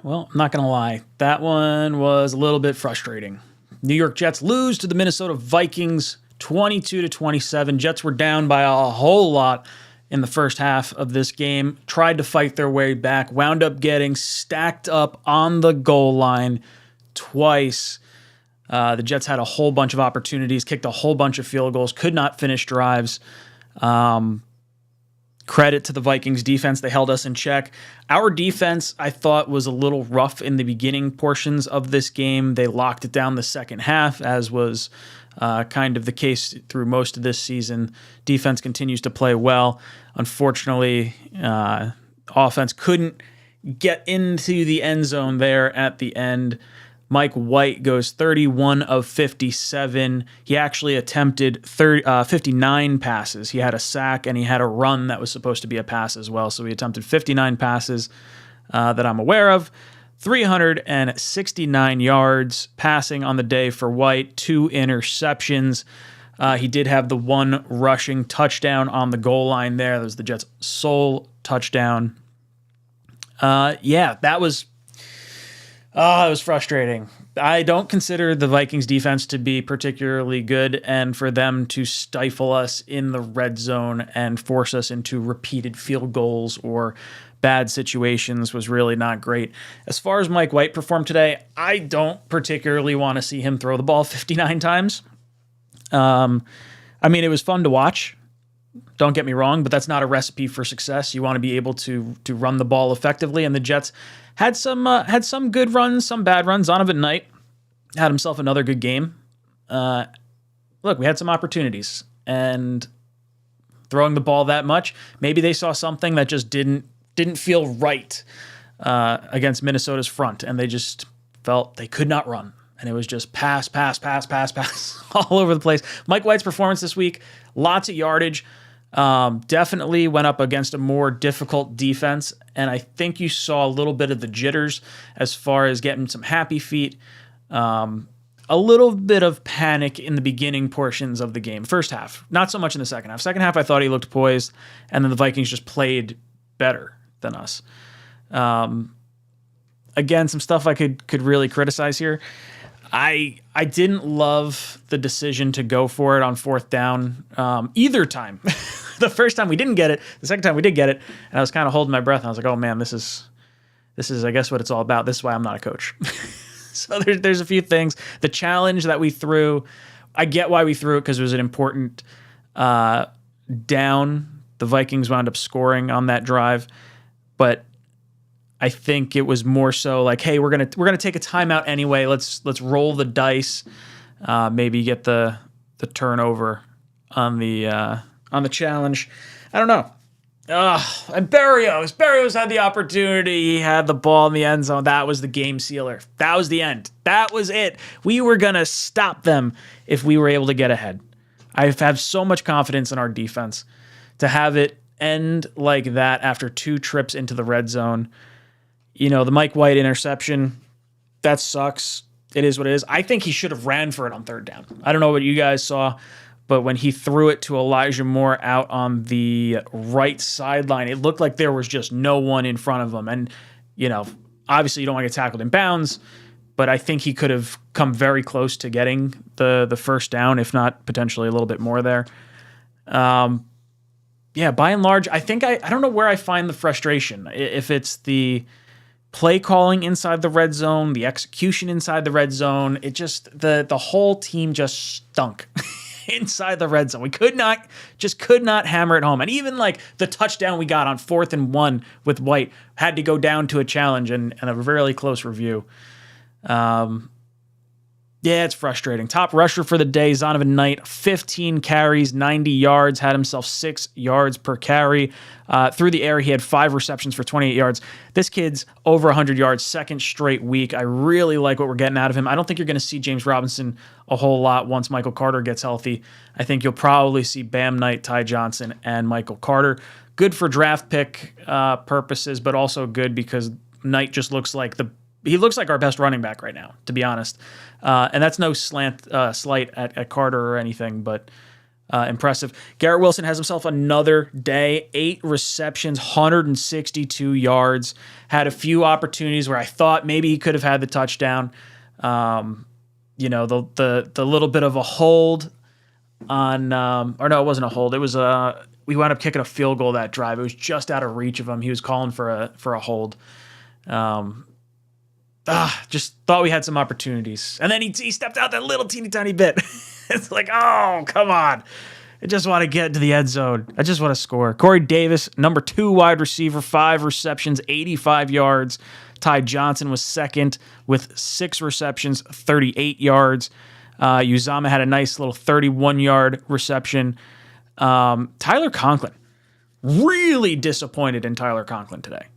Well, I'm not going to lie. That one was a little bit frustrating. New York Jets lose to the Minnesota Vikings 22-27. Jets were down by a whole lot in the first half of this game, tried to fight their way back, wound up getting stacked up on the goal line twice. The Jets had a whole bunch of opportunities, kicked a whole bunch of field goals, could not finish drives. Credit to the Vikings defense. They held us in check. Our defense, I thought, was a little rough in the beginning portions of this game. They locked it down the second half, as was kind of the case through most of this season. Defense continues to play well. Unfortunately, offense couldn't get into the end zone there at the end. Mike White goes 31 of 57. He actually attempted 59 passes. He had a sack and he had a run that was supposed to be a pass as well. So he attempted 59 passes that I'm aware of. 369 yards passing on the day for White, 2 interceptions. He did have the one rushing touchdown on the goal line there. That was the Jets' sole touchdown. That was it was frustrating. I don't consider the Vikings defense to be particularly good, and for them to stifle us in the red zone and force us into repeated field goals or bad situations was really not great. As far as Mike White performed today, I don't particularly want to see him throw the ball 59 times. It was fun to watch. Don't get me wrong, but that's not a recipe for success. You want to be able to run the ball effectively, and the Jets had some good runs, some bad runs. Donovan Knight had himself another good game. Look, we had some opportunities, and throwing the ball that much, maybe they saw something that just didn't feel right against Minnesota's front, and they just felt they could not run. And it was just pass all over the place. Mike White's performance this week, lots of yardage. Definitely went up against a more difficult defense, and I think you saw a little bit of the jitters as far as getting some happy feet. A little bit of panic in the beginning portions of the game. First half, not so much in the second half. Second half, I thought he looked poised, and then the Vikings just played better than us. Again, some stuff I could really criticize here. I didn't love the decision to go for it on fourth down either time. The first time we didn't get it. The second time we did get it, and I was kind of holding my breath. And I was like, "Oh man, this is I guess what it's all about. This is why I'm not a coach." So there's a few things. The challenge that we threw, I get why we threw it because it was an important down. The Vikings wound up scoring on that drive, but I think it was more so like, hey, we're gonna take a timeout anyway. Let's roll the dice. Maybe get the turnover on the challenge. I don't know. And Berrios had the opportunity. He had the ball in the end zone. That was the game sealer. That was the end. That was it. We were gonna stop them if we were able to get ahead. I have so much confidence in our defense to have it end like that after 2 trips into the red zone. You know, the Mike White interception, that sucks. It is what it is. I think he should have ran for it on third down. I don't know what you guys saw, but when he threw it to Elijah Moore out on the right sideline, it looked like there was just no one in front of him. And, you know, obviously you don't want to get tackled in bounds, but I think he could have come very close to getting the first down, if not potentially a little bit more there. By and large, I think I don't know where I find the frustration. If it's the play calling inside the red zone, the execution inside the red zone, it just the whole team just stunk inside the red zone. We could not hammer it home. And even like the touchdown we got on 4th and 1 with White had to go down to a challenge and a really close review. It's frustrating. Top rusher for the day, Donovan Knight, 15 carries, 90 yards, had himself 6 yards per carry. Through the air, he had 5 receptions for 28 yards. This kid's over 100 yards, second straight week. I really like what we're getting out of him. I don't think you're going to see James Robinson a whole lot once Michael Carter gets healthy. I think you'll probably see Bam Knight, Ty Johnson, and Michael Carter. Good for draft pick purposes, but also good because Knight just looks like our best running back right now, to be honest. And that's no slight at Carter or anything, but impressive. Garrett Wilson has himself another day, 8 receptions, 162 yards. Had a few opportunities where I thought maybe he could have had the touchdown. You know, the little bit of a hold on, or no, it wasn't a hold. It was we wound up kicking a field goal that drive. It was just out of reach of him. He was calling for a hold. Just thought we had some opportunities. And then he stepped out that little teeny tiny bit. It's like, oh, come on. I just want to get to the end zone. I just want to score. Corey Davis, number 2 wide receiver, 5 receptions, 85 yards. Ty Johnson was second with 6 receptions, 38 yards. Uzama had a nice little 31-yard reception. Tyler Conklin, really disappointed in Tyler Conklin today.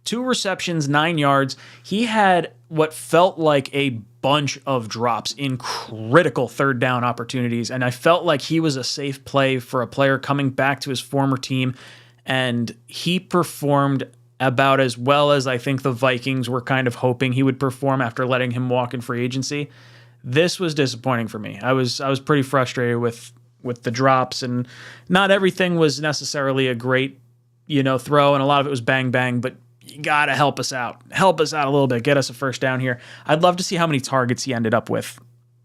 2 receptions, 9 yards. He had what felt like a bunch of drops in critical third down opportunities, and I felt like he was a safe play for a player coming back to his former team, and he performed about as well as I think the Vikings were kind of hoping he would perform after letting him walk in free agency. This was disappointing for me. I was pretty frustrated with the drops, and not everything was necessarily a great, throw, and a lot of it was bang bang, but you got to help us out. Help us out a little bit. Get us a first down here. I'd love to see how many targets he ended up with.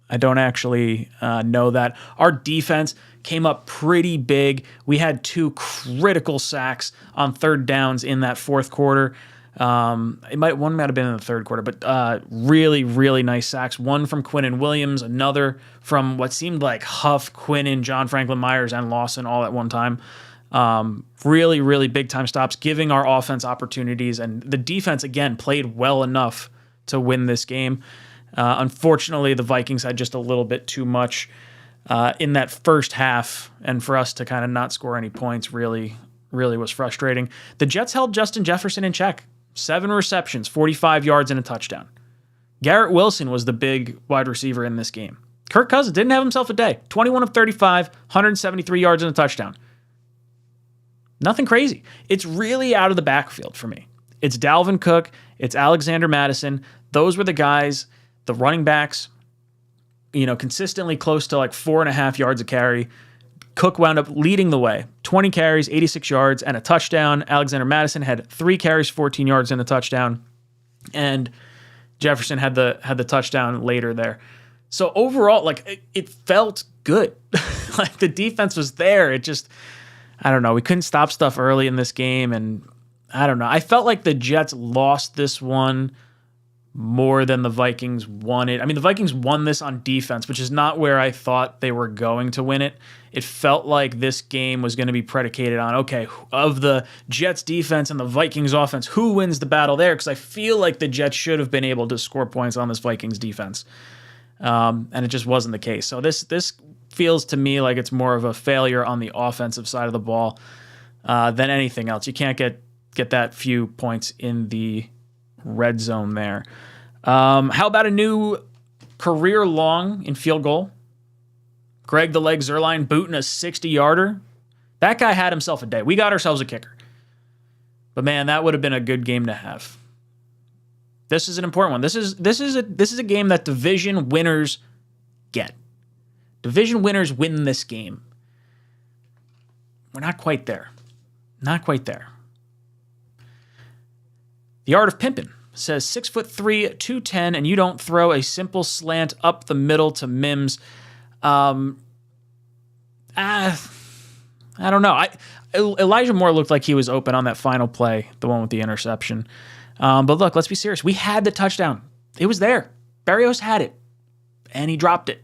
I don't actually know that. Our defense came up pretty big. We had 2 critical sacks on third downs in that fourth quarter. One might have been in the third quarter, but really, really nice sacks. One from Quinnen Williams, another from what seemed like Huff, Quinnen, John Franklin Myers, and Lawson all at one time. Really, really big time stops, giving our offense opportunities, and the defense again played well enough to win this game. Unfortunately, the Vikings had just a little bit too much in that first half, and for us to kind of not score any points really, really was frustrating. The Jets held Justin Jefferson in check. 7 receptions, 45 yards, and a touchdown. Garrett Wilson was the big wide receiver in this game. Kirk Cousins didn't have himself a day. 21 of 35, 173 yards and a touchdown. Nothing crazy. It's really out of the backfield for me. It's Dalvin Cook. It's Alexander Mattison. Those were the guys, the running backs, consistently close to like 4.5 yards a carry. Cook wound up leading the way. 20 carries, 86 yards, and a touchdown. Alexander Mattison had 3 carries, 14 yards, and a touchdown. And Jefferson had the touchdown later there. So overall, it felt good. Like the defense was there. It just, I don't know. We couldn't stop stuff early in this game, and I don't know. I felt like the Jets lost this one more than the Vikings won it. I mean, the Vikings won this on defense, which is not where I thought they were going to win it. It felt like this game was going to be predicated on, okay, of the Jets defense and the Vikings offense, who wins the battle there? Because I feel like the Jets should have been able to score points on this Vikings defense. And it just wasn't the case. So this feels to me like it's more of a failure on the offensive side of the ball than anything else. You can't get that few points in the red zone there. How about a new career long in field goal? Greg the Leg Zuerlein booting a 60-yarder. That guy had himself a day. We got ourselves a kicker. But man, that would have been a good game to have. This is an important one. This is a game that division winners get. Division winners win this game. We're not quite there. Not quite there. The Art of Pimpin' says 6'3", 210, and you don't throw a simple slant up the middle to Mims. I don't know. Elijah Moore looked like he was open on that final play, the one with the interception. But look, let's be serious. We had the touchdown. It was there. Berrios had it, and he dropped it.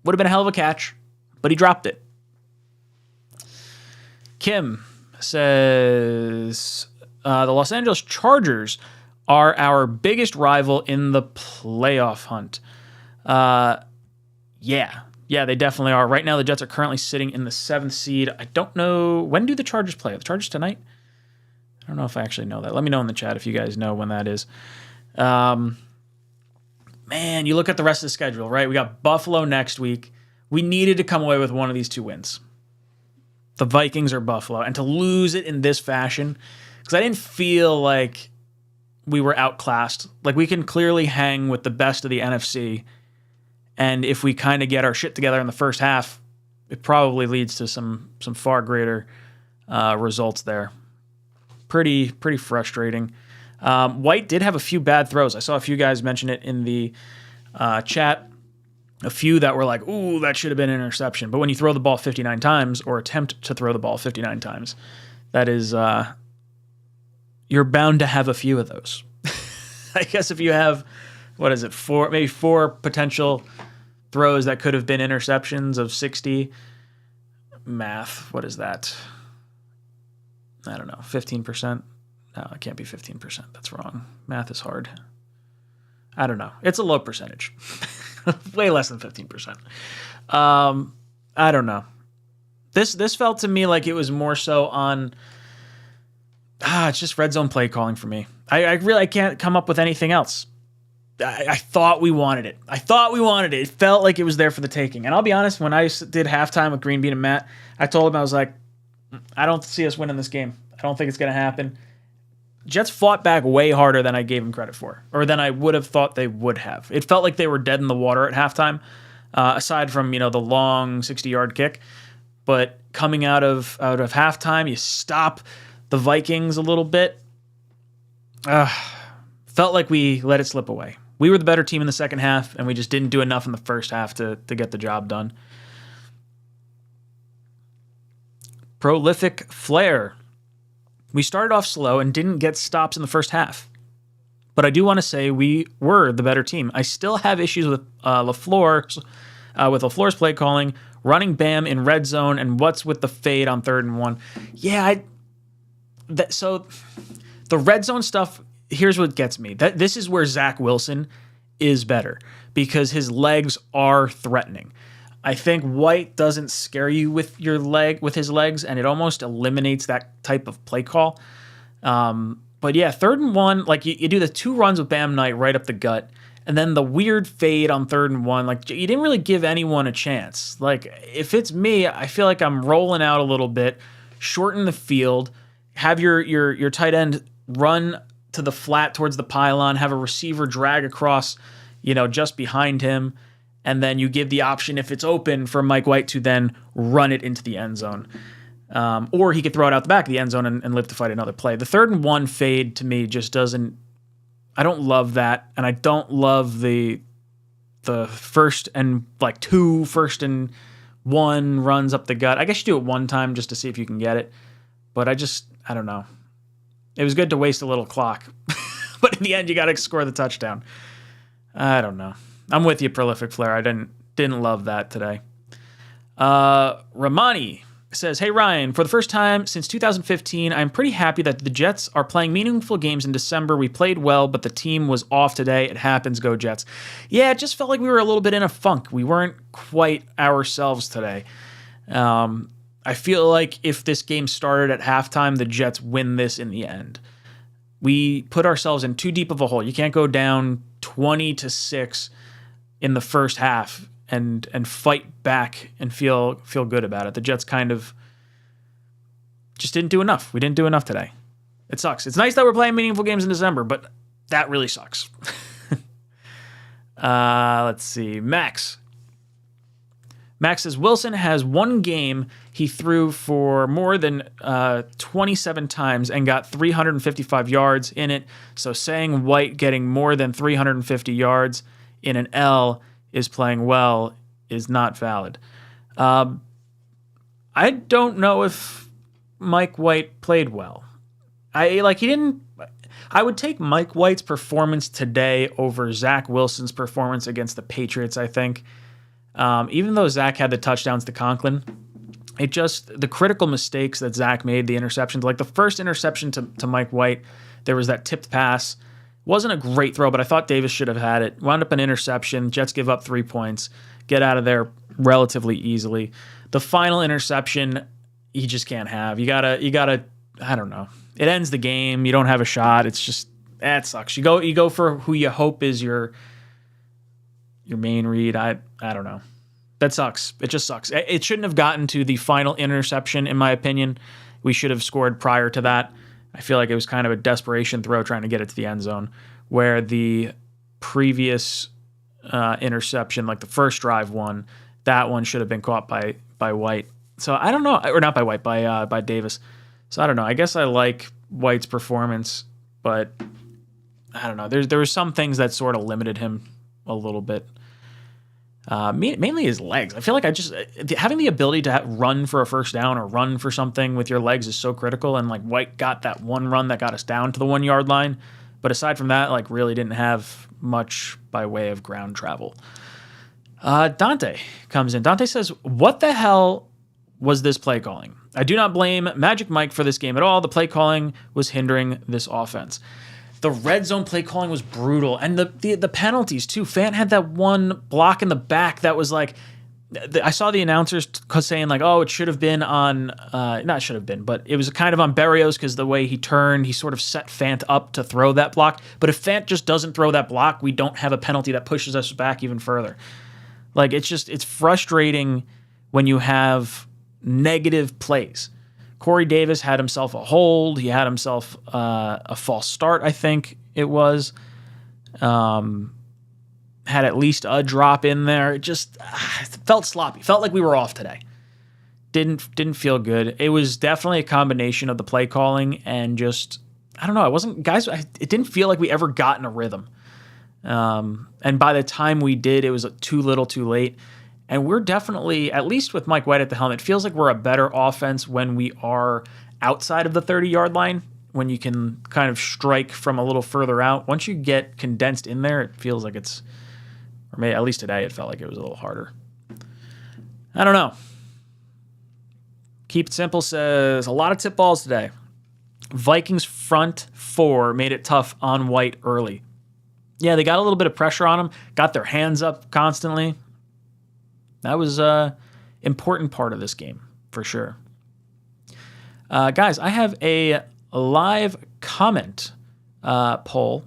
Would have been a hell of a catch, but he dropped it. Kim says the Los Angeles Chargers are our biggest rival in the playoff hunt. Yeah, they definitely are. Right now, the Jets are currently sitting in the 7th seed. I don't know. When do the Chargers play? Are the Chargers tonight? I don't know if I actually know that. Let me know in the chat if you guys know when that is. Man, you look at the rest of the schedule, right? We got Buffalo next week. We needed to come away with one of these 2 wins. The Vikings or Buffalo. And to lose it in this fashion, because I didn't feel like we were outclassed. Like we can clearly hang with the best of the NFC And if we kind of get our shit together in the first half, it probably leads to some far greater results there. Pretty frustrating. White did have a few bad throws. I saw a few guys mention it in the chat. A few that were like, ooh, that should have been an interception. But when you throw the ball 59 times or attempt to throw the ball 59 times, that is, you're bound to have a few of those. I guess if you have, maybe four potential throws that could have been interceptions of 60, math, what is that? I don't know, 15%? No, it can't be 15%. That's wrong. Math is hard. I don't know. It's a low percentage. Way less than 15%. I don't know. This felt to me like it was more so on... it's just red zone play calling for me. I can't come up with anything else. I thought we wanted it. It felt like it was there for the taking. And I'll be honest, when I did halftime with Green Bean and Matt, I told him, I was like, I don't see us winning this game. I don't think it's going to happen. Jets fought back way harder than I gave them credit for, or than I would have thought they would have. It felt like they were dead in the water at halftime, aside from the long 60-yard kick. But coming out of halftime, you stop the Vikings a little bit. Felt like we let it slip away. We were the better team in the second half, and we just didn't do enough in the first half to get the job done. Prolific Flair. We started off slow and didn't get stops in the first half. But I do want to say we were the better team. I still have issues with LaFleur's play calling, running Bam in red zone, and what's with the fade on 3rd and 1. Yeah, so the red zone stuff, here's what gets me. This is where Zach Wilson is better, because his legs are threatening. I think White doesn't scare you with his legs, and it almost eliminates that type of play call. But yeah, 3rd and 1, like you do the 2 runs with Bam Knight right up the gut, and then the weird fade on 3rd and 1. Like, you didn't really give anyone a chance. Like, if it's me, I feel like I'm rolling out a little bit, shorten the field, have your tight end run to the flat towards the pylon, have a receiver drag across, just behind him, and then you give the option, if it's open, for Mike White to then run it into the end zone. Or he could throw it out the back of the end zone and live to fight another play. The 3rd and 1 fade to me just doesn't... I don't love that, and I don't love the 1st and 2 1st and 1 runs up the gut. I guess you do it one time just to see if you can get it, but I don't know. It was good to waste a little clock, but in the end, you got to score the touchdown. I don't know. I'm with you, Prolific Flair. I didn't love that today. Ramani says, hey, Ryan, for the first time since 2015, I'm pretty happy that the Jets are playing meaningful games in December. We played well, but the team was off today. It happens. Go Jets. Yeah, it just felt like we were a little bit in a funk. We weren't quite ourselves today. I feel like if this game started at halftime, the Jets win this in the end. We put ourselves in too deep of a hole. You can't go down 20-6 in the first half and fight back and feel good about it. The Jets kind of just didn't do enough. We didn't do enough today. It sucks. It's nice that we're playing meaningful games in December, but that really sucks. Let's see. Max says, Wilson has one game he threw for more than 27 times and got 355 yards in it. So saying White getting more than 350 yards in an L is playing well is not valid. I don't know if Mike White played well. I would take Mike White's performance today over Zach Wilson's performance against the Patriots, I think. Even though Zach had the touchdowns to Conklin, the critical mistakes that Zach made, the interceptions, like the first interception to Mike White, there was that tipped pass. Wasn't a great throw, but I thought Davis should have had it. Wound up an interception. Jets give up 3 points. Get out of there relatively easily. The final interception, you just can't have. You gotta, I don't know. It ends the game. You don't have a shot. It's just, that sucks. You go for who you hope is your main read. I don't know. That sucks. It just sucks. It shouldn't have gotten to the final interception, in my opinion. We should have scored prior to that. I feel like it was kind of a desperation throw trying to get it to the end zone, where the previous interception, like the first drive one. That one should have been caught by White. So I don't know, or not by White, by Davis. So I don't know. I guess I like White's performance, but I don't know. There were some things that sort of limited him a little bit. Mainly his legs. I feel like having the ability to run for a first down or run for something with your legs is so critical. And like White got that one run that got us down to the 1 yard line, but aside from that, like really didn't have much by way of ground travel. Dante comes in. Dante says, "What the hell was this play calling? I do not blame Magic Mike for this game at all. The play calling was hindering this offense." The red zone play calling was brutal. And the penalties, too. Fant had that one block in the back that was like, I saw the announcers saying like, oh, it should have been on, not should have been, but it was kind of on Berrios because the way he turned, he sort of set Fant up to throw that block. But if Fant just doesn't throw that block, we don't have a penalty that pushes us back even further. Like, it's frustrating when you have negative plays. Corey Davis had himself a hold. He had himself a false start, I think it was. Had at least a drop in there. It just felt sloppy. Felt like we were off today. Didn't feel good. It was definitely a combination of the play calling and just, I don't know. It didn't feel like we ever got in a rhythm. And by the time we did, it was too little too late. And we're definitely, at least with Mike White at the helm, it feels like we're a better offense when we are outside of the 30-yard line, when you can kind of strike from a little further out. Once you get condensed in there, it feels like it's, or maybe at least today, it felt like it was a little harder. I don't know. Keep It Simple says, a lot of tip balls today. Vikings front four made it tough on White early. Yeah, they got a little bit of pressure on him, got their hands up constantly. That was an important part of this game, for sure. Guys, I have a live comment poll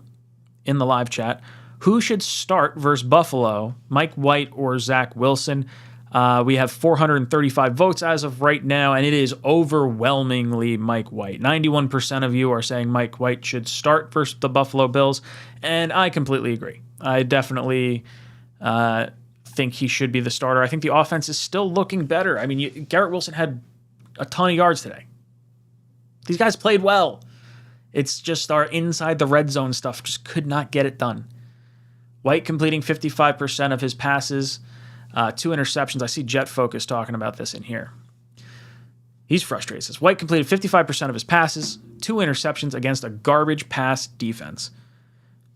in the live chat. Who should start versus Buffalo, Mike White or Zach Wilson? We have 435 votes as of right now, and it is overwhelmingly Mike White. 91% of you are saying Mike White should start versus the Buffalo Bills, and I completely agree. I definitely think he should be the starter. I think the offense is still looking better. I mean, Garrett Wilson had a ton of yards today. These guys played well. It's just our inside the red zone stuff just could not get it done. White completing 55% of his passes, 2 interceptions. I see Jet Focus talking about this in here. He's frustrated. Says White completed 55% of his passes, 2 interceptions against a garbage pass defense.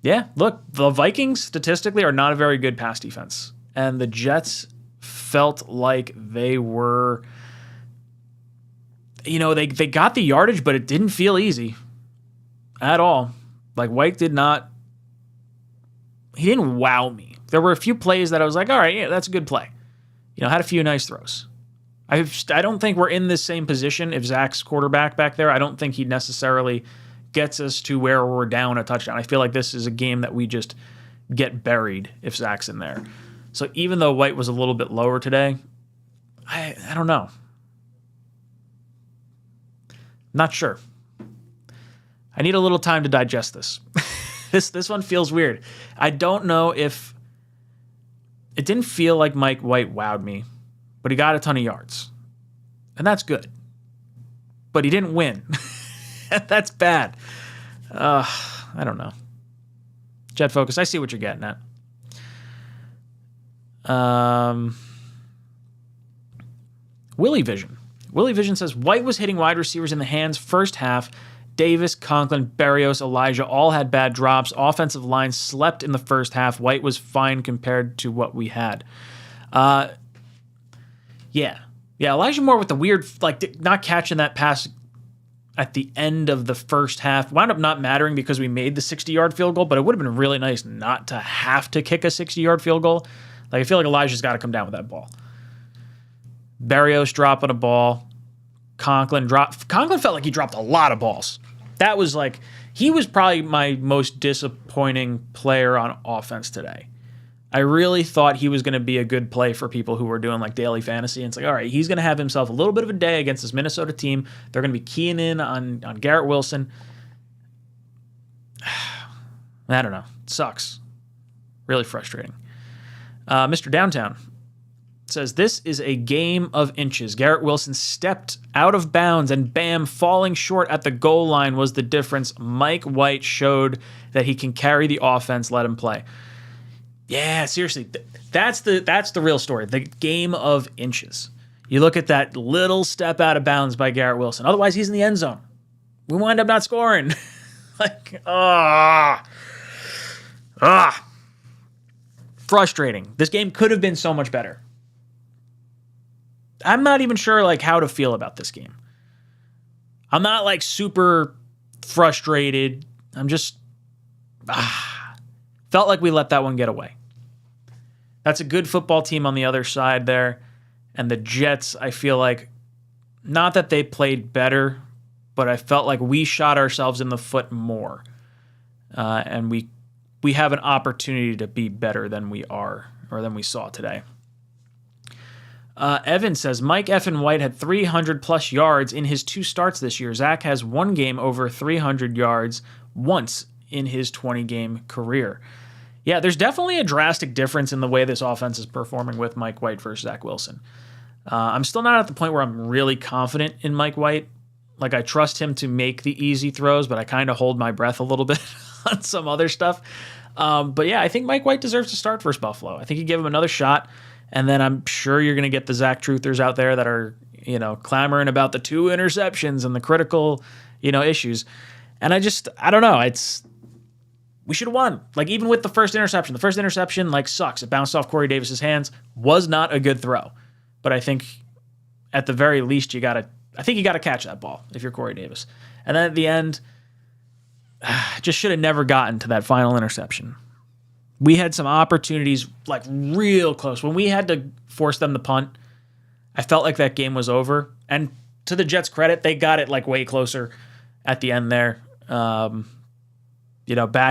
Yeah, look, the Vikings statistically are not a very good pass defense. And the Jets felt like they were, they got the yardage, but it didn't feel easy at all. Like White he didn't wow me. There were a few plays that I was like, all right, yeah, that's a good play. Had a few nice throws. I don't think we're in this same position if Zach's quarterback back there. I don't think he necessarily gets us to where we're down a touchdown. I feel like this is a game that we just get buried if Zach's in there. So even though White was a little bit lower today, I don't know. Not sure. I need a little time to digest this. This one feels weird. I don't know if it didn't feel like Mike White wowed me, but he got a ton of yards. And that's good. But he didn't win. That's bad. I don't know. Jet Focus, I see what you're getting at. Willie Vision. Willie Vision says, White was hitting wide receivers in the hands first half. Davis, Conklin, Berrios, Elijah all had bad drops. Offensive line slept in the first half. White was fine compared to what we had. Yeah, Elijah Moore with the weird, not catching that pass at the end of the first half. Wound up not mattering because we made the 60-yard field goal, but it would have been really nice not to have to kick a 60-yard field goal. I feel like Elijah's got to come down with that ball. Berrios dropping a ball. Conklin felt like he dropped a lot of balls. That was he was probably my most disappointing player on offense today. I really thought he was going to be a good play for people who were doing daily fantasy. And it's all right, he's going to have himself a little bit of a day against this Minnesota team. They're going to be keying in on Garrett Wilson. I don't know. It sucks. Really frustrating. Mr. Downtown says, this is a game of inches. Garrett Wilson stepped out of bounds and bam, falling short at the goal line was the difference. Mike White showed that he can carry the offense, let him play. Yeah, seriously, that's the real story. The game of inches. You look at that little step out of bounds by Garrett Wilson. Otherwise, he's in the end zone. We wind up not scoring. Frustrating. This game could have been so much better. I'm not even sure how to feel about this game. I'm not super frustrated. I'm just felt like we let that one get away. That's a good football team on the other side there. And the Jets, I feel like, not that they played better, but I felt like we shot ourselves in the foot more. And we have an opportunity to be better than we are, or than we saw today. Evan says, Mike effing White had 300-plus yards in his 2 starts this year. Zach has one game over 300 yards once in his 20-game career. Yeah, there's definitely a drastic difference in the way this offense is performing with Mike White versus Zach Wilson. I'm still not at the point where I'm really confident in Mike White. I trust him to make the easy throws, but I kind of hold my breath a little bit on some other stuff. But yeah, I think Mike White deserves to start versus Buffalo. I think you give him another shot. And then I'm sure you're going to get the Zach truthers out there that are, clamoring about the 2 interceptions and the critical, issues. And I don't know. We should have won. Even with the first interception. The first interception, sucks. It bounced off Corey Davis's hands. Was not a good throw. But I think at the very least, you got to catch that ball if you're Corey Davis. And then at the end, just should have never gotten to that final interception. We had some opportunities real close. When we had to force them to punt, I felt like that game was over. And to the Jets' credit, they got it way closer at the end there. Back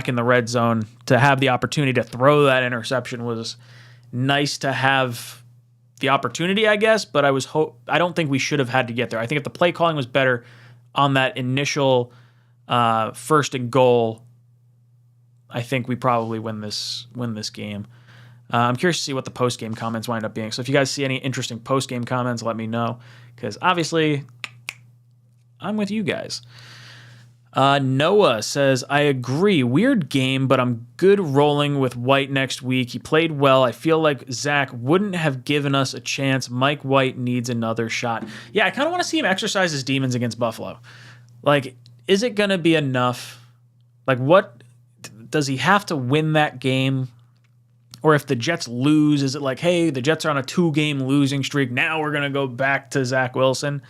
in the red zone, to have the opportunity to throw that interception was nice to have the opportunity, I guess. But I don't think we should have had to get there. I think if the play calling was better on that initial first and goal, I think we probably win this game. I'm curious to see what the post-game comments wind up being. So if you guys see any interesting post-game comments, let me know. Because obviously, I'm with you guys. Noah says, I agree. Weird game, but I'm good rolling with White next week. He played well. I feel like Zach wouldn't have given us a chance. Mike White needs another shot. Yeah, I kind of want to see him exercise his demons against Buffalo. Is it going to be enough? What... Does he have to win that game? Or if the Jets lose, is it hey, the Jets are on a 2-game losing streak. Now we're going to go back to Zach Wilson.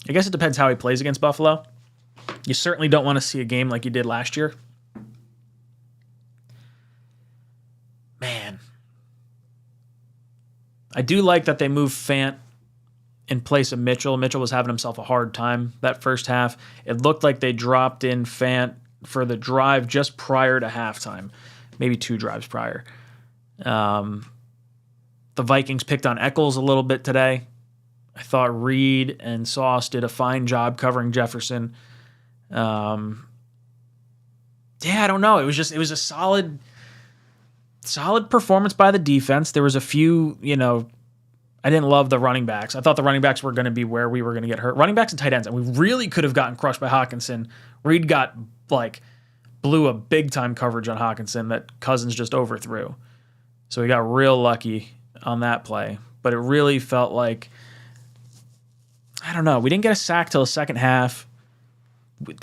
I guess it depends how he plays against Buffalo. You certainly don't want to see a game like you did last year. Man. I do like that they moved Fant in place of Mitchell. Mitchell was having himself a hard time that first half. It looked like they dropped in Fant for the drive just prior to halftime, maybe 2 drives prior. The Vikings picked on Eccles a little bit today. I thought Reed and Sauce did a fine job covering Jefferson. I don't know. It was a solid performance by the defense. There was a few, I didn't love the running backs. I thought the running backs were going to be where we were going to get hurt. Running backs and tight ends, and we really could have gotten crushed by Hawkinson. Reed blew a big-time coverage on Hawkinson that Cousins just overthrew. So we got real lucky on that play. But it really felt like, I don't know, we didn't get a sack till the second half.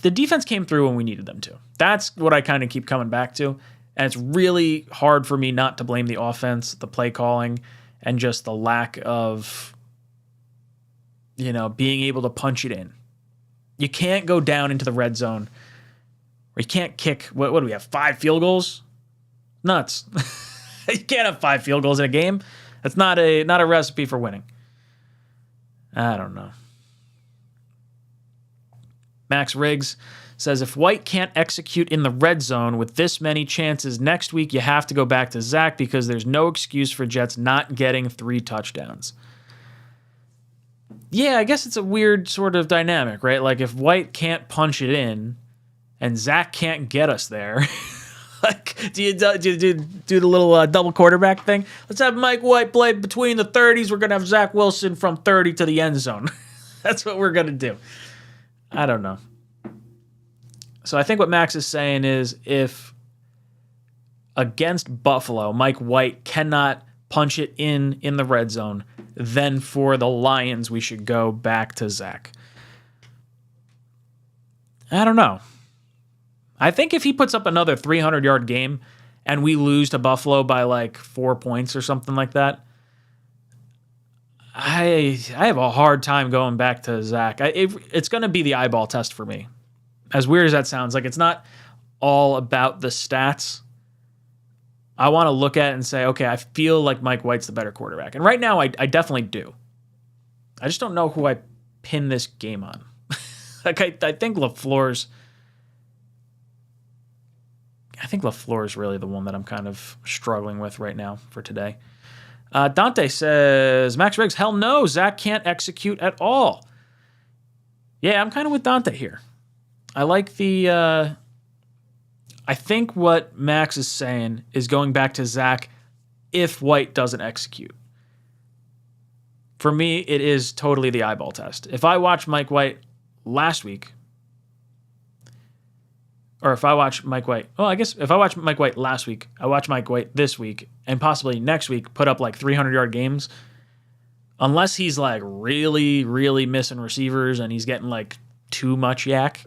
The defense came through when we needed them to. That's what I kind of keep coming back to. And it's really hard for me not to blame the offense, the play calling, and just the lack of, being able to punch it in. You can't go down into the red zone, or you can't kick, what do we have, 5 field goals? Nuts. You can't have 5 field goals in a game. That's not a recipe for winning. I don't know. Max Riggs says, if White can't execute in the red zone with this many chances next week, you have to go back to Zach because there's no excuse for Jets not getting 3 touchdowns. Yeah, I guess it's a weird sort of dynamic, right? If White can't punch it in and Zach can't get us there, Do the little double quarterback thing? Let's have Mike White play between the 30s. We're going to have Zach Wilson from 30 to the end zone. That's what we're going to do. I don't know. So I think what Max is saying is if against Buffalo, Mike White cannot punch it in the red zone, then for the Lions, we should go back to Zach. I don't know. I think if he puts up another 300-yard game and we lose to Buffalo by like 4 points or something like that, I have a hard time going back to Zach. It's going to be the eyeball test for me. As weird as that sounds, like it's not all about the stats. I want to look at it and say, okay, I feel like Mike White's the better quarterback. And right now, I definitely do. I just don't know who I pin this game on. Like I think LaFleur's really the one that I'm kind of struggling with right now for today. Dante says, Max Riggs, hell no, Zach can't execute at all. Yeah, I'm kind of with Dante here. I like I think what Max is saying is going back to Zach if White doesn't execute. For me, it is totally the eyeball test. If I watch Mike White last week, or if I watch Mike White, I guess if I watch Mike White last week, I watch Mike White this week, and possibly next week put up like 300-yard games, unless he's like really, really missing receivers and he's getting like too much yak,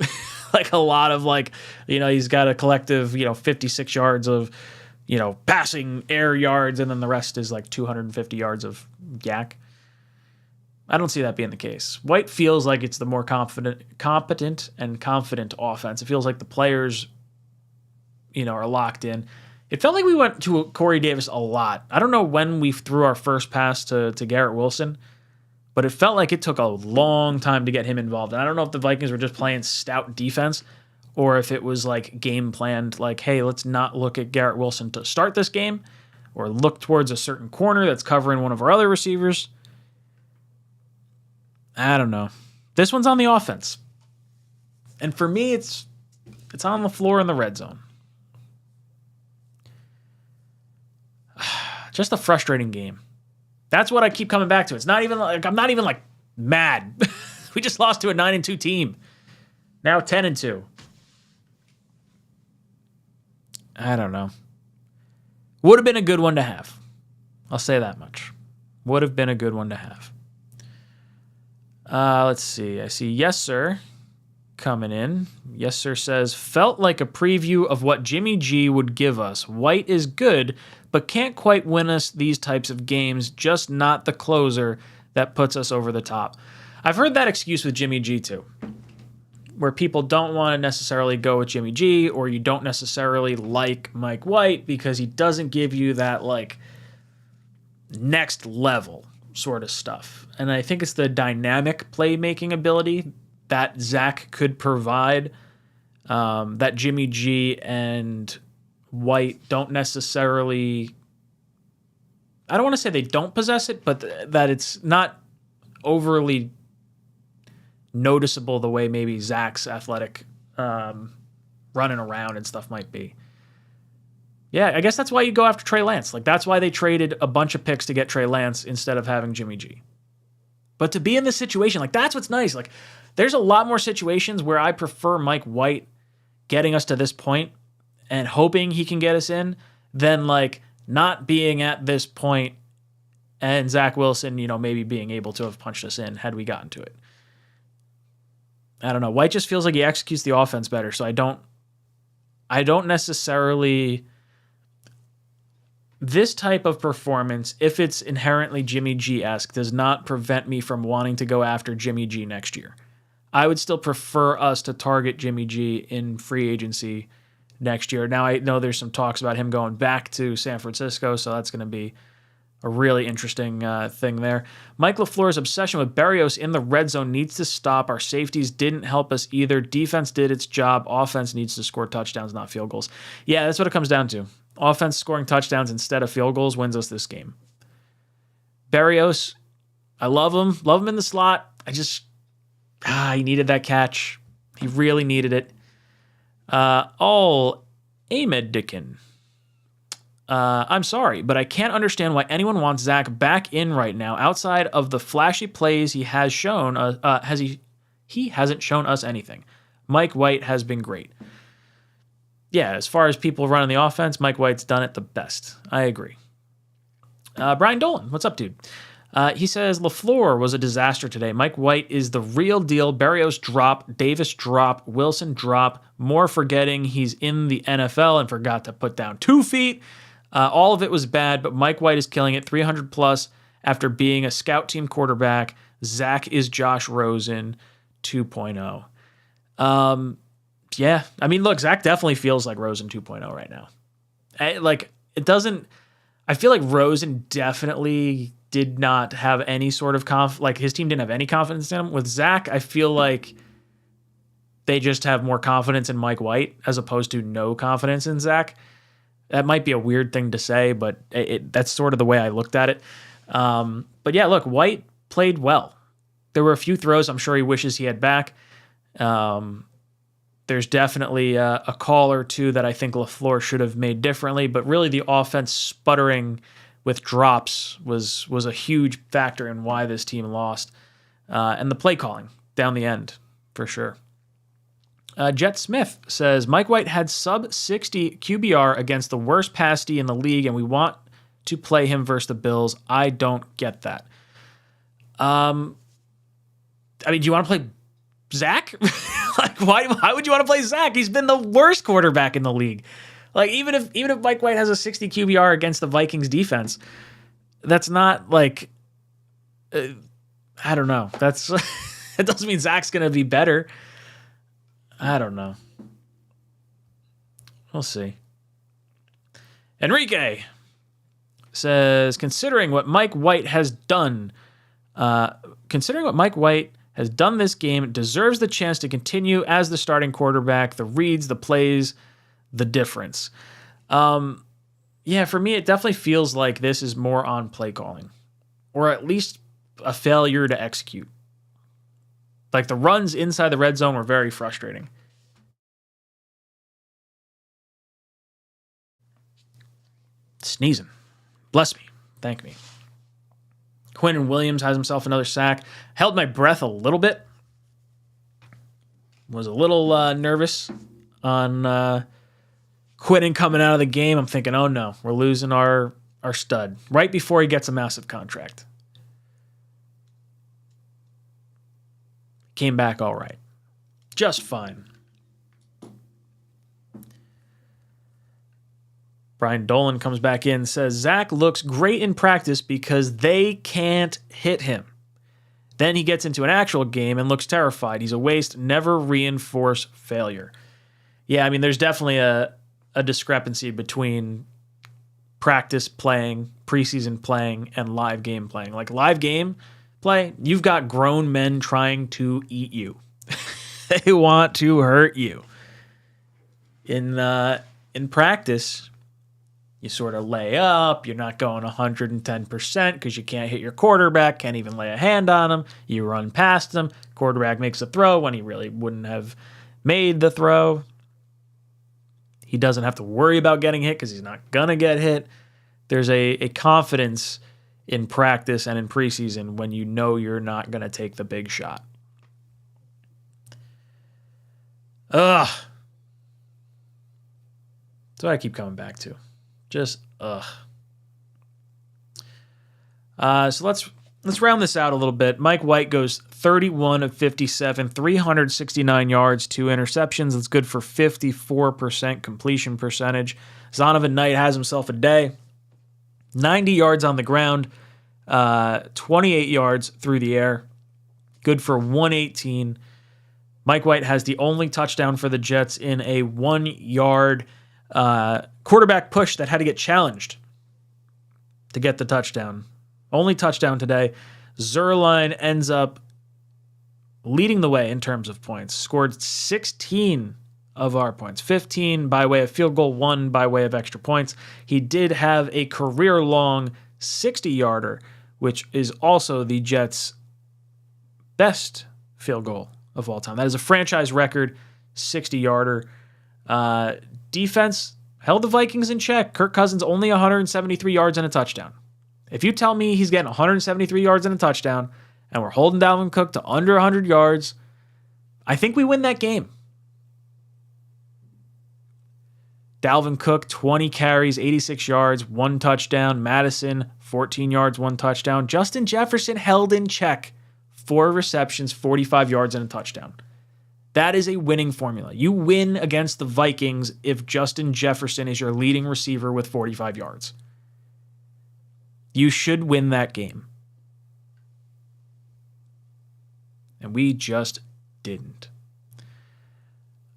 like a lot of like, he's got a collective, 56 yards of, passing air yards, and then the rest is like 250 yards of yak. I don't see that being the case. White feels like it's the more competent and confident offense. It feels like the players, are locked in. It felt like we went to Corey Davis a lot. I don't know when we threw our first pass to Garrett Wilson, but it felt like it took a long time to get him involved. And I don't know if the Vikings were just playing stout defense or if it was like game planned, like, hey, let's not look at Garrett Wilson to start this game or look towards a certain corner that's covering one of our other receivers. I don't know. This one's on the offense. And for me, it's on the floor in the red zone. Just a frustrating game. That's what I keep coming back to. It's not even like I'm not even like mad. We just lost to a 9-2 team. Now 10-2. I don't know. Would have been a good one to have. I'll say that much. Would have been a good one to have. Let's see. I see Yes Sir coming in. Yes Sir says, felt like a preview of what Jimmy G would give us. White is good, but can't quite win us these types of games, just not the closer that puts us over the top. I've heard that excuse with Jimmy G too, where people don't want to necessarily go with Jimmy G, or you don't necessarily like Mike White because he doesn't give you that like next level sort of stuff. And I think it's the dynamic playmaking ability that Zach could provide that Jimmy G and White don't necessarily, I don't want to say they don't possess it, but that it's not overly noticeable the way maybe Zach's athletic running around and stuff might be. Yeah, I guess that's why you go after Trey Lance. Like, that's why they traded a bunch of picks to get Trey Lance instead of having Jimmy G. But to be in this situation, like, that's what's nice. Like, there's a lot more situations where I prefer Mike White getting us to this point and hoping he can get us in than, like, not being at this point and Zach Wilson, maybe being able to have punched us in had we gotten to it. I don't know. White just feels like he executes the offense better, so I don't necessarily... This type of performance, if it's inherently Jimmy G-esque, does not prevent me from wanting to go after Jimmy G next year. I would still prefer us to target Jimmy G in free agency next year. Now, I know there's some talks about him going back to San Francisco, so that's going to be a really interesting thing there. Mike LaFleur's obsession with Berrios in the red zone needs to stop. Our safeties didn't help us either. Defense did its job. Offense needs to score touchdowns, not field goals. Yeah, that's what it comes down to. Offense scoring touchdowns instead of field goals wins us this game. Berrios, I love him. Love him in the slot. He needed that catch. He really needed it. Ahmed Dickin I'm sorry, but I can't understand why anyone wants Zach back in right now. Outside of the flashy plays he has shown, he hasn't shown us anything. Mike White has been great. Yeah, as far as people running the offense, Mike White's done it the best. I agree. Brian Dolan, what's up, dude? He says LaFleur was a disaster today. Mike White is the real deal. Berrios drop, Davis drop, Wilson drop. More forgetting he's in the NFL and forgot to put down 2 feet. All of it was bad, but Mike White is killing it. 300 plus after being a scout team quarterback. Zach is Josh Rosen 2.0. Yeah, I mean, look, Zach definitely feels like Rosen 2.0 right now. I feel like Rosen definitely did not have any sort of his team didn't have any confidence in him. With Zach, I feel like they just have more confidence in Mike White as opposed to no confidence in Zach. That might be a weird thing to say, but that's sort of the way I looked at it. But yeah, look, White played well. There were a few throws I'm sure he wishes he had back. There's definitely a call or two that I think LaFleur should have made differently, but really the offense sputtering with drops was a huge factor in why this team lost. And the play calling down the end, for sure. Jet Smith says, Mike White had sub-60 QBR against the worst pass D in the league, and we want to play him versus the Bills. I don't get that. I mean, do you want to play Zach? Like, why would you want to play Zach? He's been the worst quarterback in the league. Like, even if Mike White has a 60 QBR against the Vikings defense, that's not like, I don't know. It doesn't mean Zach's going to be better. I don't know. We'll see. Enrique says, considering what Mike White has done this game, deserves the chance to continue as the starting quarterback. The reads, the plays, the difference. Yeah, for me, it definitely feels like this is more on play calling, or at least a failure to execute. Like, the runs inside the red zone were very frustrating. Sneezing. Bless me. Thank me. Quentin Williams has himself another sack. Held my breath a little bit. Was a little nervous on Quentin coming out of the game. I'm thinking, oh no, we're losing our stud right before he gets a massive contract. Came back all right. Just fine. Brian Dolan comes back in and says, Zach looks great in practice because they can't hit him. Then he gets into an actual game and looks terrified. He's a waste, never reinforce failure. Yeah, I mean, there's definitely a discrepancy between practice playing, preseason playing, and live game playing. Like, live game play, you've got grown men trying to eat you. They want to hurt you. In practice, you sort of lay up. You're not going 110% because you can't hit your quarterback, can't even lay a hand on him. You run past him. Quarterback makes a throw when he really wouldn't have made the throw. He doesn't have to worry about getting hit because he's not going to get hit. There's a confidence in practice and in preseason when you know you're not going to take the big shot. Ugh. That's what I keep coming back to. Just ugh. So let's round this out a little bit. Mike White goes 31 of 57, 369 yards, 2 interceptions. That's good for 54% completion percentage. Zonovan Knight has himself a day. 90 yards on the ground, 28 yards through the air. Good for 118. Mike White has the only touchdown for the Jets in a 1-yard quarterback push that had to get challenged to get the touchdown. Only touchdown today. Zerline ends up leading the way in terms of points. Scored 16 of our points. 15 by way of field goal, 1 by way of extra points. He did have a career-long 60-yarder, which is also the Jets' best field goal of all time. That is a franchise record 60-yarder. Defense held the Vikings in check. Kirk Cousins only 173 yards and a touchdown. If you tell me he's getting 173 yards and a touchdown, and we're holding Dalvin Cook to under 100 yards, I think we win that game. Dalvin Cook, 20 carries, 86 yards, 1 touchdown. Madison, 14 yards, 1 touchdown. Justin Jefferson held in check, 4 receptions, 45 yards, and a touchdown. That is a winning formula. You win against the Vikings if Justin Jefferson is your leading receiver with 45 yards. You should win that game. And we just didn't.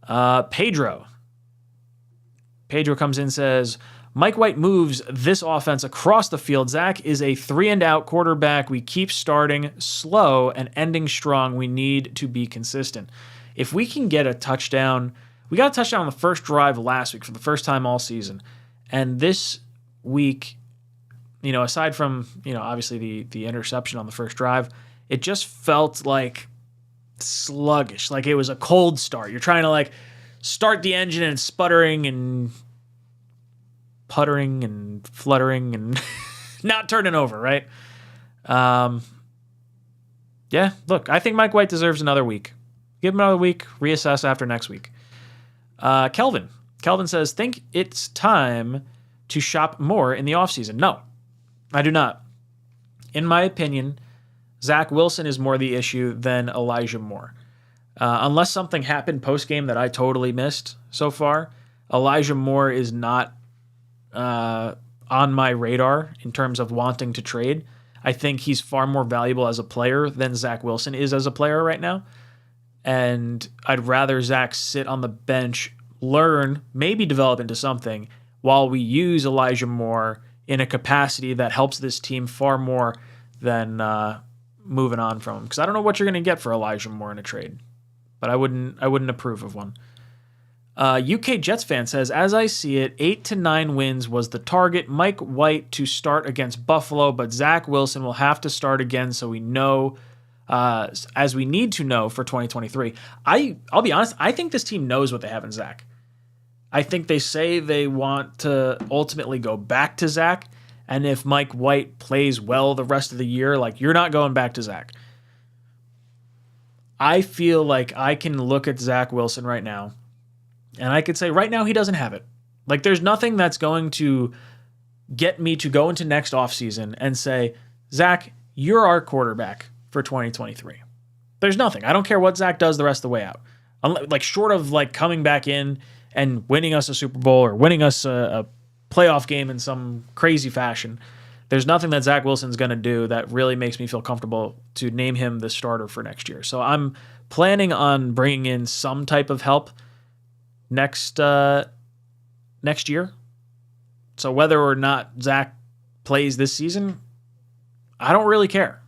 Pedro comes in and says, Mike White moves this offense across the field. Zach is a 3-and-out quarterback. We keep starting slow and ending strong. We need to be consistent. If we can get a touchdown, we got a touchdown on the first drive last week for the first time all season. And this week, aside from, obviously the interception on the first drive, it just felt like sluggish, like it was a cold start. You're trying to start the engine and it's sputtering and puttering and fluttering and not turning over, right? Yeah, look, I think Mike White deserves another week. Give him another week, reassess after next week. Kelvin says, think it's time to shop more in the offseason. No, I do not. In my opinion, Zach Wilson is more the issue than Elijah Moore. Unless something happened post-game that I totally missed so far, Elijah Moore is not on my radar in terms of wanting to trade. I think he's far more valuable as a player than Zach Wilson is as a player right now. And I'd rather Zach sit on the bench, learn, maybe develop into something, while we use Elijah Moore in a capacity that helps this team far more than moving on from him. Because I don't know what you're going to get for Elijah Moore in a trade, but I wouldn't approve of one. UK Jets fan says, as I see it, 8 to 9 wins was the target. Mike White to start against Buffalo, but Zach Wilson will have to start again so we know, as we need to know for 2023. I'll be honest, I think this team knows what they have in Zach. I think they say they want to ultimately go back to Zach, and if Mike White plays well the rest of the year, you're not going back to Zach. I feel like I can look at Zach Wilson right now, and I could say right now he doesn't have it. There's nothing that's going to get me to go into next offseason and say, Zach, you're our quarterback for 2023. There's nothing. I don't care what Zach does the rest of the way out. Short of coming back in and winning us a Super Bowl or winning us a playoff game in some crazy fashion, there's nothing that Zach Wilson's going to do that really makes me feel comfortable to name him the starter for next year. So I'm planning on bringing in some type of help next year. So whether or not Zach plays this season, I don't really care.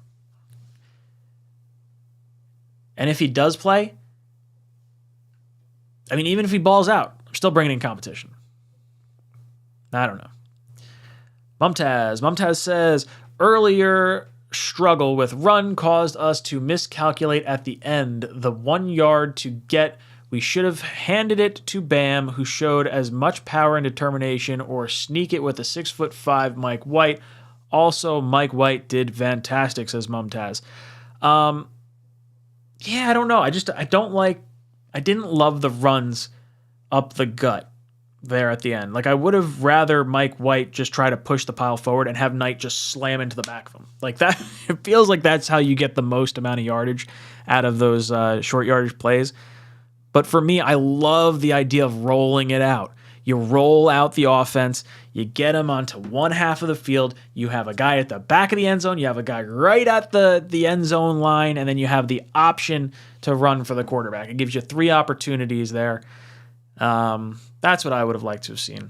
And if he does play, even if he balls out, I'm still bringing in competition. I don't know. Mumtaz says, earlier struggle with run caused us to miscalculate at the end. The 1 yard to get, we should have handed it to Bam, who showed as much power and determination, or sneak it with a 6'5" Mike White. Also, Mike White did fantastic, says Mumtaz. Yeah, I don't know. I didn't love the runs up the gut there at the end. I would have rather Mike White just try to push the pile forward and have Knight just slam into the back of him. That, it feels like that's how you get the most amount of yardage out of those short yardage plays. But for me, I love the idea of rolling it out. You roll out the offense, you get them onto one half of the field, you have a guy at the back of the end zone, you have a guy right at the end zone line, and then you have the option to run for the quarterback. It gives you 3 opportunities there. That's what I would have liked to have seen.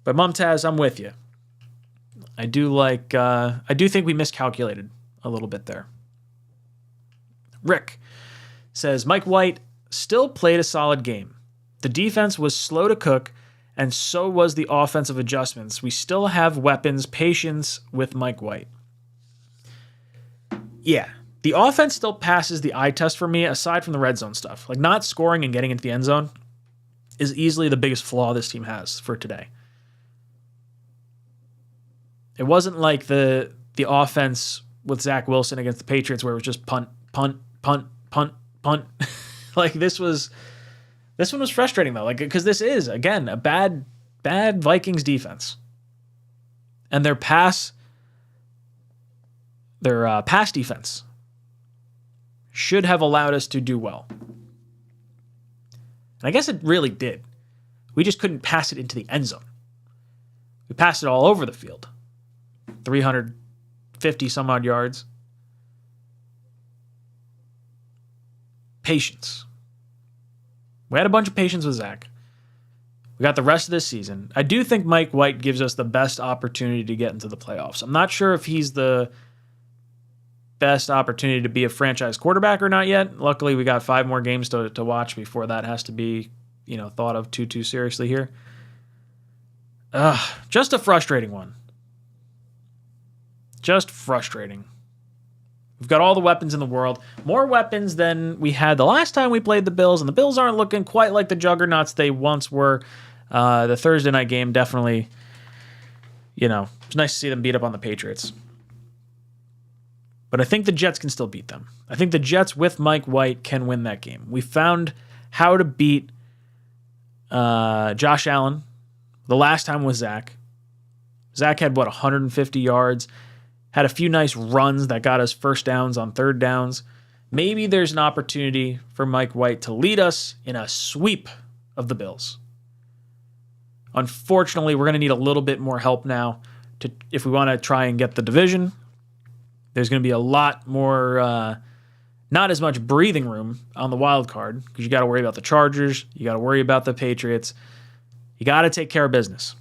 But Mumtaz, I'm with you. I do think we miscalculated a little bit there. Rick says, Mike White still played a solid game. The defense was slow to cook, and so was the offensive adjustments. We still have weapons, patience with Mike White. Yeah, the offense still passes the eye test for me, aside from the red zone stuff. Not scoring and getting into the end zone. is easily the biggest flaw this team has for today. It wasn't like the offense with Zach Wilson against the Patriots where it was just punt, punt, punt, punt, punt. Like this one was frustrating though, like because this is again a bad Vikings defense, and their pass defense should have allowed us to do well. And I guess it really did. We just couldn't pass it into the end zone. We passed it all over the field. 350 some odd yards. Patience. We had a bunch of patience with Zach. We got the rest of this season. I do think Mike White gives us the best opportunity to get into the playoffs. I'm not sure if he's the best opportunity to be a franchise quarterback or not yet. Luckily, we got 5 more games to watch before that has to be, thought of too seriously here. Just a frustrating one. Just frustrating. We've got all the weapons in the world. More weapons than we had the last time we played the Bills, and the Bills aren't looking quite like the juggernauts they once were. The Thursday night game definitely, it's nice to see them beat up on the Patriots. But I think the Jets can still beat them. I think the Jets with Mike White can win that game. We found how to beat Josh Allen. The last time was Zach. Zach had, 150 yards. Had a few nice runs that got us first downs on third downs. Maybe there's an opportunity for Mike White to lead us in a sweep of the Bills. Unfortunately, we're going to need a little bit more help now if we want to try and get the division. There's going to be a lot more, not as much breathing room on the wild card because you got to worry about the Chargers. You got to worry about the Patriots. You got to take care of business.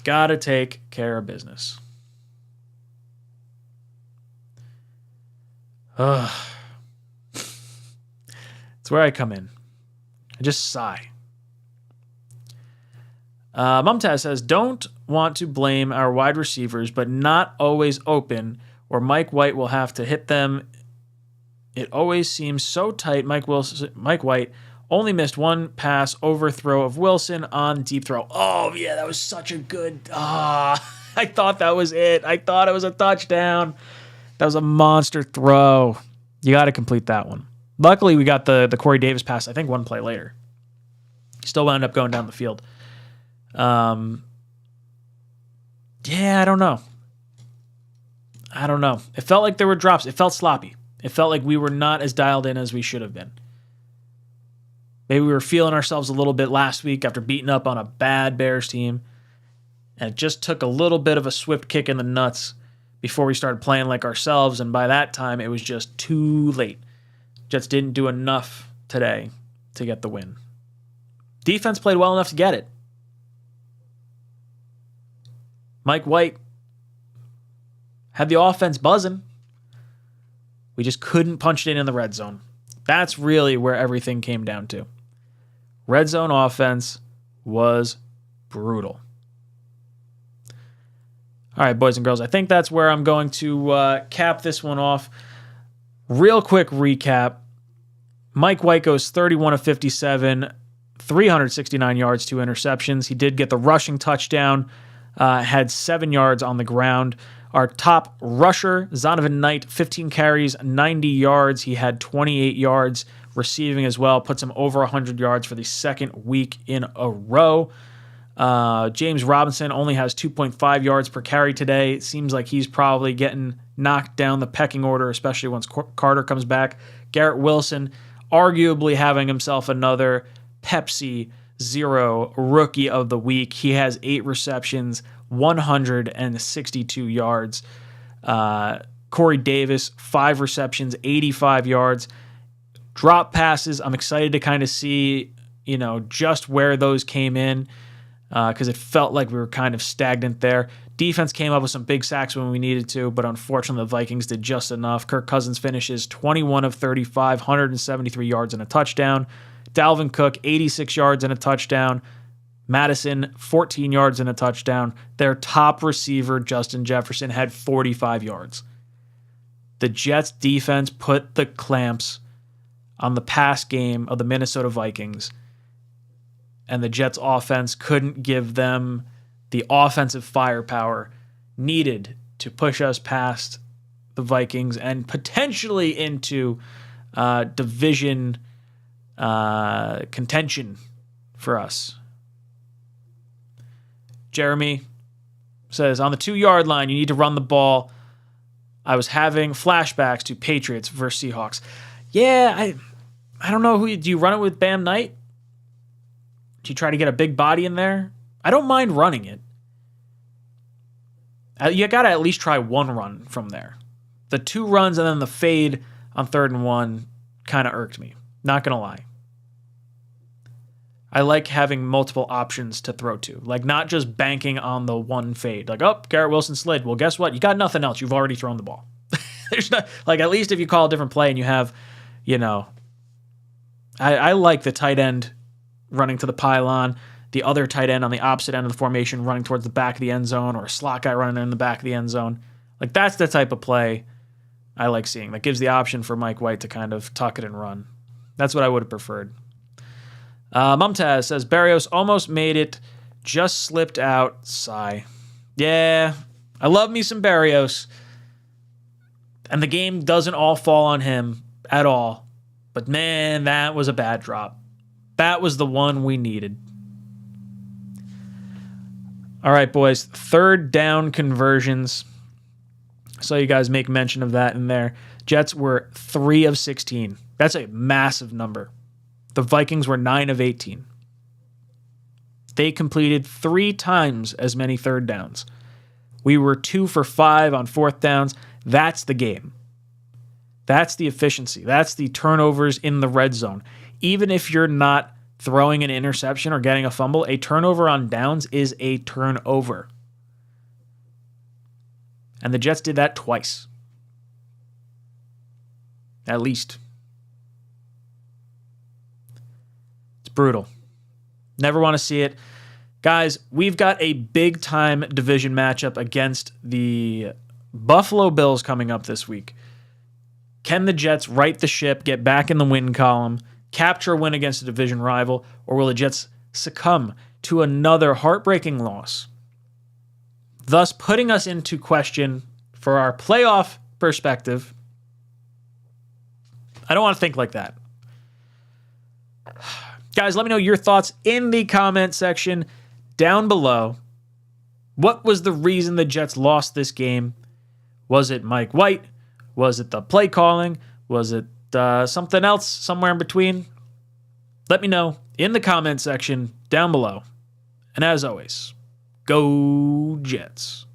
Got to take care of business. It's where I come in. I just sigh. Mumtaz says, don't want to blame our wide receivers, but not always open, or Mike White will have to hit them. It always seems so tight. Mike White only missed one pass overthrow of Wilson on deep throw. Oh, yeah, that was such a good... I thought that was it. I thought it was a touchdown. That was a monster throw. You got to complete that one. Luckily, we got the Corey Davis pass, I think, one play later. Still wound up going down the field. Yeah, I don't know. It felt like there were drops. It felt sloppy. It felt like we were not as dialed in as we should have been. Maybe we were feeling ourselves a little bit last week after beating up on a bad Bears team. And it just took a little bit of a swift kick in the nuts before we started playing like ourselves. And by that time, it was just too late. Jets didn't do enough today to get the win. Defense played well enough to get it. Mike White had the offense buzzing. We just couldn't punch it in the red zone. That's really where everything came down to. Red zone offense was brutal. All right, boys and girls, I think that's where I'm going to cap this one off. Real quick recap. Mike White goes 31 of 57, 369 yards, 2 interceptions. He did get the rushing touchdown. Had 7 yards on the ground. Our top rusher, Zonovan Knight, 15 carries, 90 yards. He had 28 yards receiving as well. Puts him over 100 yards for the second week in a row. James Robinson only has 2.5 yards per carry today. It seems like he's probably getting knocked down the pecking order, especially once Carter comes back. Garrett Wilson, arguably having himself another Pepsi Zero Rookie of the Week. He has 8 receptions, 162 yards. Corey Davis, 5 receptions, 85 yards. Drop passes, I'm excited to kind of see, just where those came in because it felt like we were kind of stagnant there. Defense came up with some big sacks when we needed to, but unfortunately the Vikings did just enough. Kirk Cousins finishes 21 of 35, 173 yards and a touchdown. Dalvin Cook, 86 yards and a touchdown. Madison, 14 yards and a touchdown. Their top receiver, Justin Jefferson, had 45 yards. The Jets defense put the clamps on the pass game of the Minnesota Vikings, and the Jets offense couldn't give them the offensive firepower needed to push us past the Vikings and potentially into division contention for us. Jeremy says, on the 2-yard line, you need to run the ball. I was having flashbacks to Patriots versus Seahawks. Yeah, I don't know do you run it with Bam Knight? Do you try to get a big body in there? I don't mind running it. You got to at least try one run from there. The 2 runs and then the fade on 3rd and 1 kind of irked me. Not going to lie. I like having multiple options to throw to. Like, not just banking on the one fade. Like, oh, Garrett Wilson slid. Well, guess what? You got nothing else. You've already thrown the ball. There's not, like, at least if you call a different play and you have, I like the tight end running to the pylon, the other tight end on the opposite end of the formation running towards the back of the end zone, or a slot guy running in the back of the end zone. Like, that's the type of play I like seeing. That gives the option for Mike White to kind of tuck it and run. That's what I would have preferred. Mumtaz says, Barrios almost made it, just slipped out. Sigh. Yeah, I love me some Barrios. And the game doesn't all fall on him at all. But man, that was a bad drop. That was the one we needed. All right, boys. 3rd down conversions. So you guys make mention of that in there. Jets were 3 of 16. That's a massive number. The Vikings were 9 of 18. They completed 3 times as many 3rd downs. We were 2 for 5 on 4th downs. That's the game. That's the efficiency. That's the turnovers in the red zone. Even if you're not throwing an interception or getting a fumble, a turnover on downs is a turnover. And the Jets did that twice. At least. It's brutal. Never want to see it. Guys, we've got a big-time division matchup against the Buffalo Bills coming up this week. Can the Jets right the ship, get back in the win column, capture a win against a division rival, or will the Jets succumb to another heartbreaking loss, thus putting us into question for our playoff perspective? I don't want to think like that. Guys, let me know your thoughts in the comment section down below. What was the reason the Jets lost this game? Was it Mike White? Was it the play calling? Was it something else somewhere in between? Let me know in the comment section down below. And as always, go Jets.